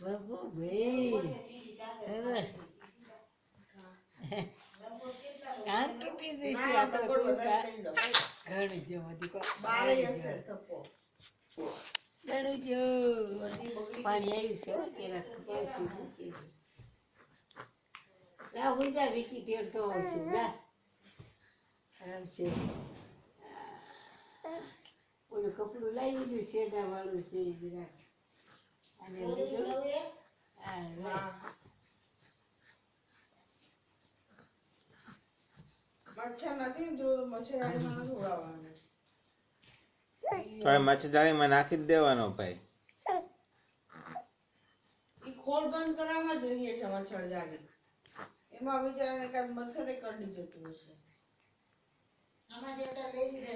બાપુ ભાઈ કાન તૂટી જશે આ તો ઘણું છે ઘણું જો પાણી આવ્યું છે લા હું જા વિકી તેડતો આવશે જા આરામ છે ઓલું કપડું લાવી દીધું શેડા વાળું છે જરાક અને લીધું મચ્છર નથી જો મચ્છરદાનીમાં નથી ઉડાવવાનું તો મચ્છરદાનીમાં નાખી જ દેવાનો ભાઈ ઈ ખોલ બંધ કરાવવા જોઈએ છે મચ્છરદાની એમાં બિચારાને કાંઈ મચ્છરે કરડી જતું હશે આમાં જેટા લઈ લીધે